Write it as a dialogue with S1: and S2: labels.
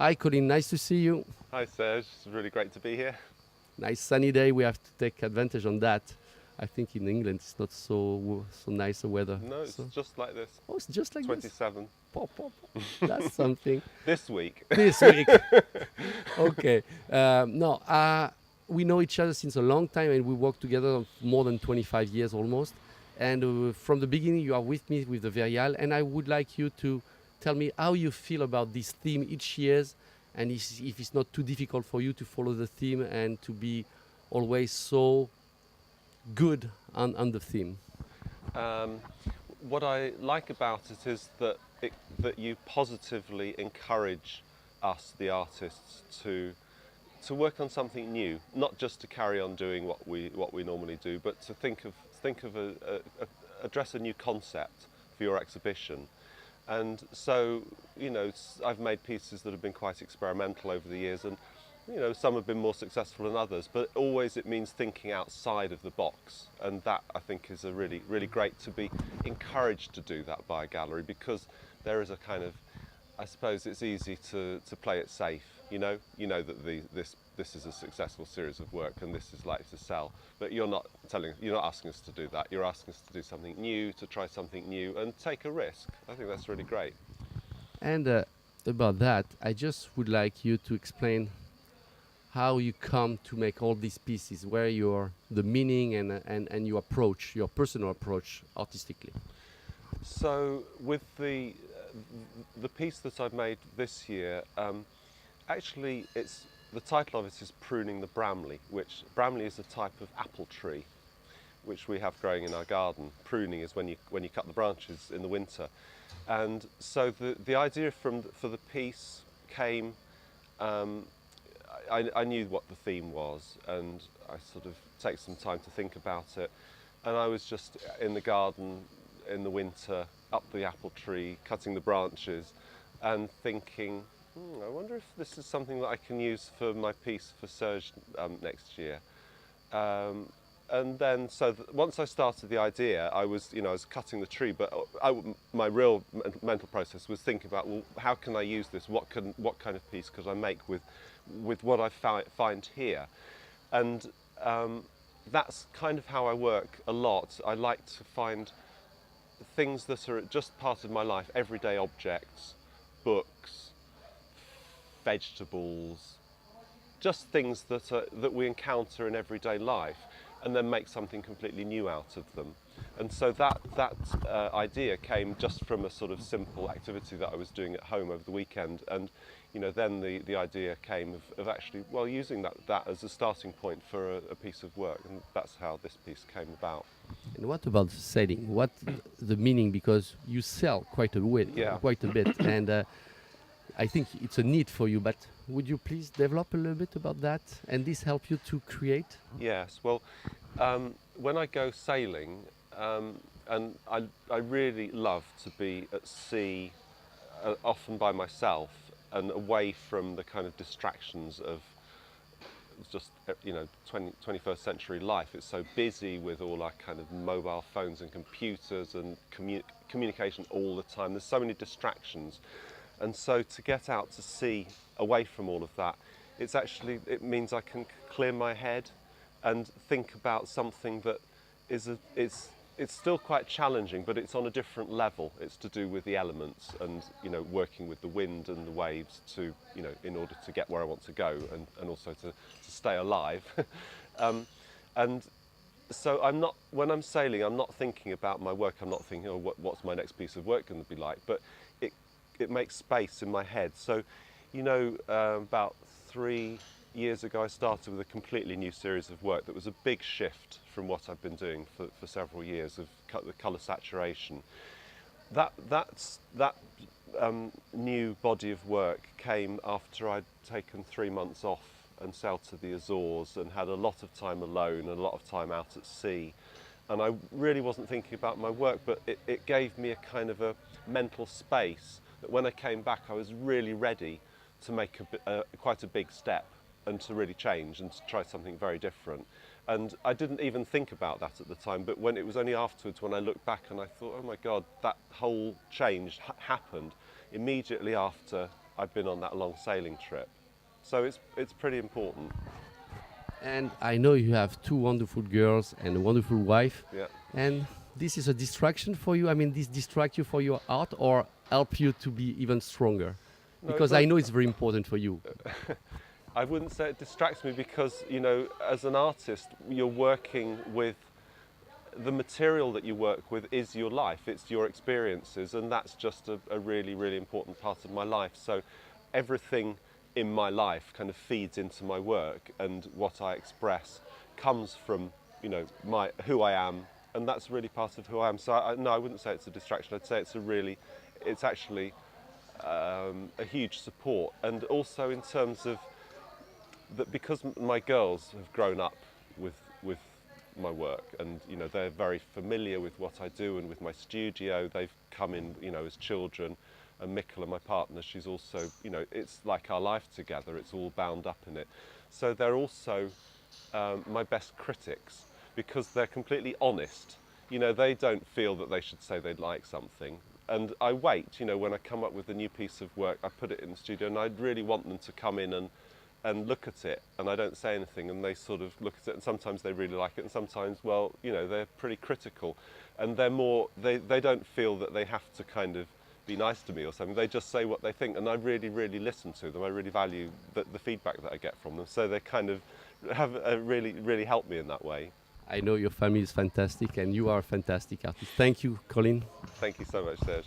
S1: Hi, Colin. Nice to see you.
S2: Hi Serge, it's really great to be here.
S1: Nice sunny day. We have to take advantage on that. I think in England it's not so nice a weather.
S2: No, it's
S1: So,
S2: just like this.
S1: oh, it's just like this.
S2: 27
S1: Pop, pop, pop. That's something.
S2: this week.
S1: This week. Okay. No, we know each other since a long time, and we work together more than 25 years almost. And from the beginning, you are with me with the Verriales, and I would like you to tell me how you feel about this theme each year, and if it's not too difficult for you to follow the theme and to be always so good on the theme.
S2: What I like about it is that you positively encourage us, the artists, to work on something new, not just to carry on doing what we normally do, but to think of address a new concept for your exhibition. And so, you know, I've made pieces that have been quite experimental over the years, and you know, some have been more successful than others, but always it means thinking outside of the box, and that I think is a really great to be encouraged to do that by a gallery, because there is a kind of, I suppose it's easy to play it safe, you know that this is a successful series of work and this is likely to sell, but you're not asking us to do that. You're asking us to do something new, to try something new and take a risk. I think that's really great.
S1: And about that, I just would like you to explain how you come to make all these pieces, where the meaning and your approach, your personal approach artistically.
S2: So with the piece that I've made this year, actually the title of it is Pruning the Bramley, which Bramley is a type of apple tree which we have growing in our garden. Pruning is when you cut the branches in the winter. And so the idea for the piece came, I knew what the theme was, and I sort of take some time to think about it. And I was just in the garden in the winter, up the apple tree, cutting the branches, and thinking, I wonder if this is something that I can use for my piece for Serge next year. And then, once I started the idea, I was cutting the tree, but my real mental process was thinking about, well, how can I use this? What kind of piece could I make with what I find here? And that's kind of how I work a lot. I like to find things that are just part of my life, everyday objects, books, vegetables, just things that we encounter in everyday life, and then make something completely new out of them. And so that idea came just from a sort of simple activity that I was doing at home over the weekend. And then the idea came of actually, well, using that as a starting point for a piece of work, and that's how this piece came about.
S1: And what about selling? What the meaning? Because you sell quite a bit, and I think it's a need for you. But would you please develop a little bit about that? And this help you to create?
S2: Yes. Well, when I go sailing, and I really love to be at sea, often by myself, and away from the kind of distractions of just 21st century life. It's so busy with all our kind of mobile phones and computers and communication all the time. There's so many distractions, and so to get out to sea away from all of that, it means I can clear my head and think about something that it's still quite challenging, but it's on a different level. It's to do with the elements and working with the wind and the waves to in order to get where I want to go, and also to stay alive. And so when I'm sailing, I'm not thinking about my work. I'm not thinking, what's my next piece of work going to be like, but it makes space in my head. So about 3 years ago I started with a completely new series of work that was a big shift from what I've been doing for several years, of the colour saturation. That new body of work came after I'd taken 3 months off and sailed to the Azores and had a lot of time alone and a lot of time out at sea. And I really wasn't thinking about my work, but it gave me a kind of a mental space that when I came back I was really ready to make quite a big step and to really change and to try something very different. And I didn't even think about that at the time, but when it was only afterwards when I looked back and I thought, oh my God, that whole change happened immediately after I've been on that long sailing trip. So it's pretty important.
S1: And I know you have two wonderful girls and a wonderful wife.
S2: Yeah.
S1: And this is a distraction for you? I mean, this distract you for your art or help you to be even stronger?
S2: No,
S1: Because I know it's very important for you.
S2: I wouldn't say it distracts me because, you know, as an artist, you're working with the material that you work with is your life, it's your experiences, and that's just a really, really important part of my life. So everything in my life kind of feeds into my work, and what I express comes from, you know, who I am, and that's really part of who I am. So no, I wouldn't say it's a distraction. I'd say it's actually a huge support, and also in terms of that, because my girls have grown up with my work, and you know they're very familiar with what I do and with my studio. They've come in, you know, as children, and Mikkola, my partner, she's also, you know, it's like our life together. It's all bound up in it. So they're also my best critics because they're completely honest. You know, they don't feel that they should say they'd like something. And I wait, you know, when I come up with a new piece of work, I put it in the studio, and I really want them to come in and look at it, and I don't say anything, and they sort of look at it, and sometimes they really like it, and sometimes, well, you know, they're pretty critical, and they're more, they don't feel that they have to kind of be nice to me or something. They just say what they think, and I really, really listen to them. I really value the feedback that I get from them, so they kind of have really, really helped me in that way.
S1: I know your family is fantastic and you are a fantastic artist. Thank you, Colin.
S2: Thank you so much, Serge.